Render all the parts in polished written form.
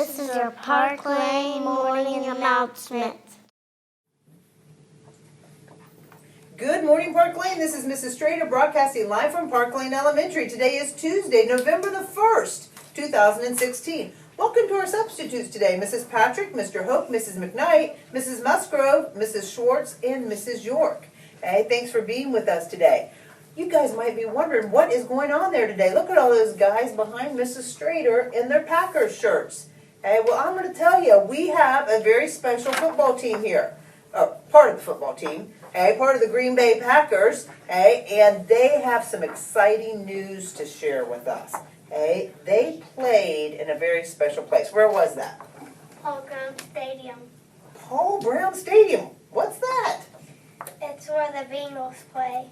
This is your Park Lane morning announcement. Good morning, Park Lane. This is Mrs. Strader broadcasting live from Park Lane Elementary. Today is Tuesday, November the 1st, 2016. Welcome to our substitutes today. Mrs. Patrick, Mr. Hope, Mrs. McKnight, Mrs. Musgrove, Mrs. Schwartz, and Mrs. York. Hey, thanks for being with us today. You guys might be wondering what is going on there today. Look at all those guys behind Mrs. Strader in their Packers shirts. Hey, well, I'm going to tell you, we have a very special football team here. Part of the football team. Hey, part of the Green Bay Packers. Hey, and they have some exciting news to share with us. Hey, they played in a very special place. Where was that? Paul Brown Stadium. Paul Brown Stadium. What's that? It's where the Bengals play.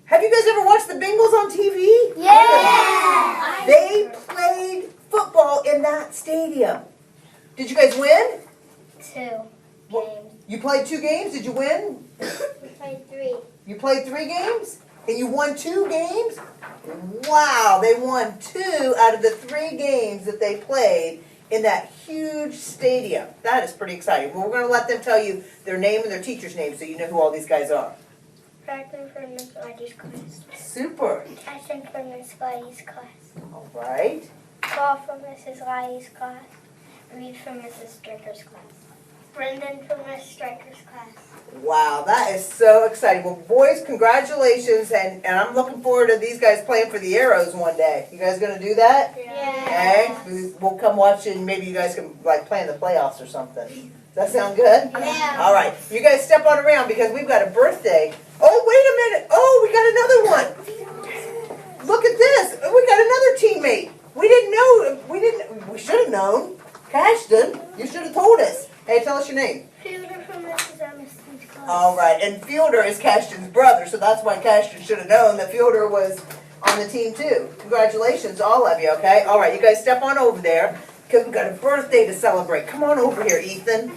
Have you guys ever watched the Bengals on TV? Yeah! They played football in that stadium. Did you guys win? 2 games. You played 2 games? Did you win? We played 3. You played 3 games? And you won 2 games? Wow, they won 2 out of the 3 games that they played in that huge stadium. That is pretty exciting. Well, we're going to let them tell you their name and their teacher's name so you know who all these guys are. Franklin from Miss Gladys' class. Super. Tyson from Miss Gladys' class. All right. Paul from Mrs. Gladys' class. Reed from Mrs. Striker's class. Brendan from Miss Striker's class. Wow, that is so exciting. Well, boys, congratulations, and I'm looking forward to these guys playing for the Arrows one day. You guys going to do that? Yeah. Okay. We'll come watch and maybe you guys can play in the playoffs or something. Does that sound good? Yeah. All right. You guys step on around because we've got a birthday. Oh, wait a minute. Oh, we got another one. Look at this. We got another teammate. We didn't know. We should have known. Cashton, you should have told us. Hey, tell us your name. Fielder from Mrs. Emerson's class. All right, and Fielder is Cashton's brother, so that's why Cashton should have known that Fielder was on the team too. Congratulations, all of you, okay? All right, you guys step on over there, because we've got a birthday to celebrate. Come on over here, Ethan.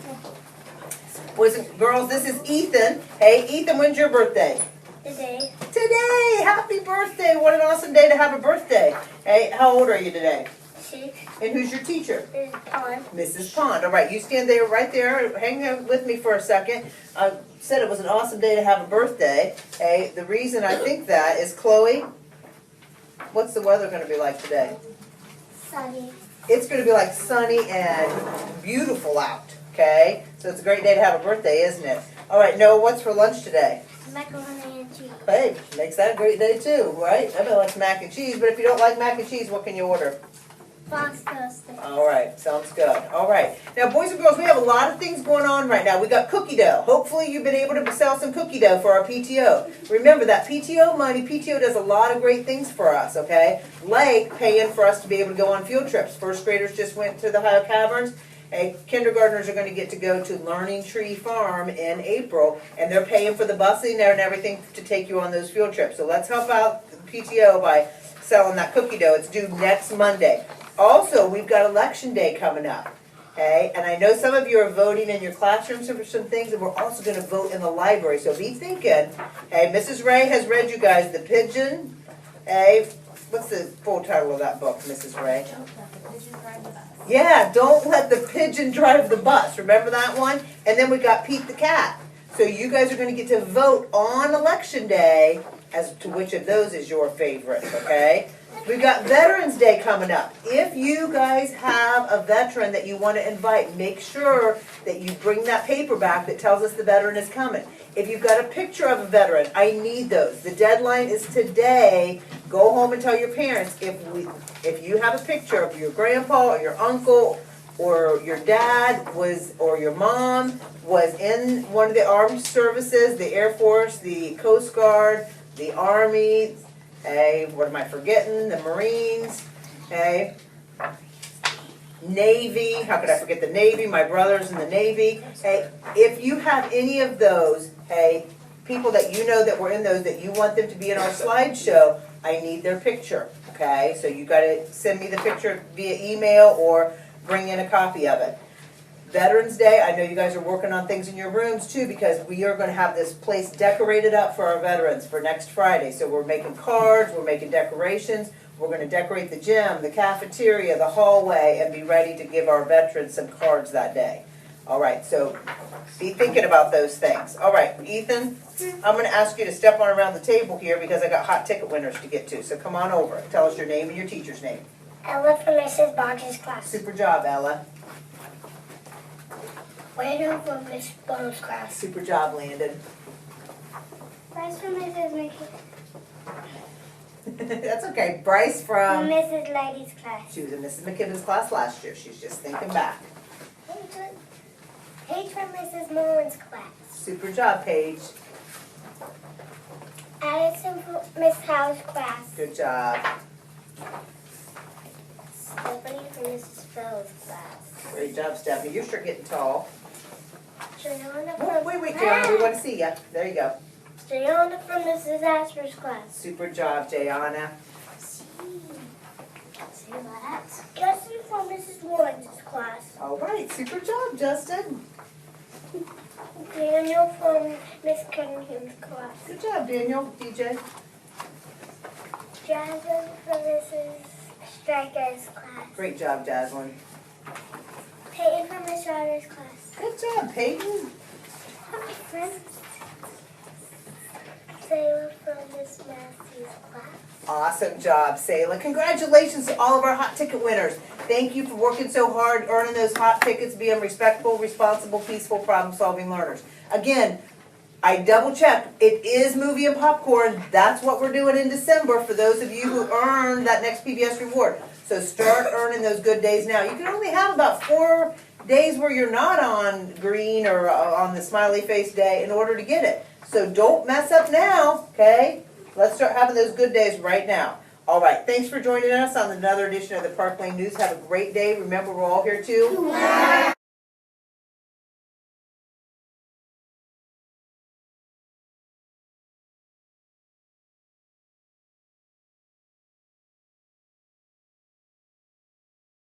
Boys and girls, this is Ethan. Hey, Ethan, when's your birthday? Today. Today! Happy birthday! What an awesome day to have a birthday. Hey, how old are you today? 6. And who's your teacher? Is Pond. Mrs. Pond. All right, you stand there, right there. Hang out with me for a second. I said it was an awesome day to have a birthday. Hey, the reason I think that is, Chloe, what's the weather going to be like today? Sunny. It's going to be like sunny and beautiful out, okay? So it's a great day to have a birthday, isn't it? All right, Noah, what's for lunch today? Macaroni and cheese. Hey, makes that a great day too, right? Everybody likes mac and cheese, but if you don't like mac and cheese, what can you order? Fox toasted. All right, sounds good. All right. Now, boys and girls, we have a lot of things going on right now. We got cookie dough. Hopefully, you've been able to sell some cookie dough for our PTO. Remember that PTO money, PTO does a lot of great things for us, okay? Like paying for us to be able to go on field trips. First graders just went to the Ohio Caverns. And kindergartners are going to get to go to Learning Tree Farm in April, and they're paying for the busing there and everything to take you on those field trips. So let's help out the PTO by selling that cookie dough. It's due next Monday. Also, we've got Election Day coming up, okay? And I know some of you are voting in your classrooms for some things, and we're also going to vote in the library. So be thinking, hey, Mrs. Ray has read you guys The Pigeon, hey, what's the full title of that book, Mrs. Ray? Yeah, Don't Let the Pigeon Drive the Bus. Remember that one? And then we got Pete the Cat. So you guys are going to get to vote on Election Day as to which of those is your favorite, okay? We've got Veterans Day coming up. If you guys have a veteran that you want to invite, make sure that you bring that paper back that tells us the veteran is coming. If you've got a picture of a veteran, I need those. The deadline is today. Go home and tell your parents if you have a picture of your grandpa or your uncle or your dad or your mom was in one of the armed services, the Air Force, the Coast Guard, the Army, hey, what am I forgetting? The Marines, hey, Navy, how could I forget the Navy? My brother's in the Navy. Hey, if you have any of those, hey, people that you know that were in those that you want them to be in our slideshow, I need their picture, okay? So you got to send me the picture via email or bring in a copy of it. Veterans Day, I know you guys are working on things in your rooms too because we are going to have this place decorated up for our veterans for next Friday. So we're making cards, we're making decorations. We're gonna decorate the gym, the cafeteria, the hallway, and be ready to give our veterans some cards that day. All right, so be thinking about those things. All right, Ethan, I'm gonna ask you to step on around the table here because I got hot ticket winners to get to. So come on over. Tell us your name and your teacher's name. Ella from Mrs. Bodge's class. Super job, Ella. Landon from Miss Bono's class. Super job, Landon. Bryce from Mrs. Mickey. That's okay. Bryce from, Mrs. Lady's class. she was in Mrs. McKibben's class last year. She's just thinking back. Paige from Mrs. Mullen's class. Super job, Paige. Addison from Miss Howe's class. Good job. Stephanie from Mrs. Phil's class. Great job, Stephanie. You're sure getting tall. Juliana Oh, from wait, John. We want to see ya. There you go. Juliana from Mrs. Asper's class. Super job, Jayana. See that? Justin from Mrs. Lawrence's class. All right. Super job, Justin. Daniel from Miss Cunningham's class. Good job, Daniel. DJ. Jasmine from Mrs. Striker's class. Great job, Jaslyn. Peyton from Miss Ryder's class. Good job, Peyton. Hi, friends. Sarah from Miss Massey's class. Awesome job, Sayla. Congratulations to all of our hot ticket winners. Thank you for working so hard, earning those hot tickets, being respectful, responsible, peaceful, problem-solving learners. Again, I double-checked. It is movie and popcorn. That's what we're doing in December for those of you who earn that next PBS reward. So start earning those good days now. You can only have about 4 days where you're not on green or on the smiley face day in order to get it. So don't mess up now, okay? Let's start having those good days right now. All right, thanks for joining us on another edition of the Park Lane News. Have a great day. Remember, we're all here too.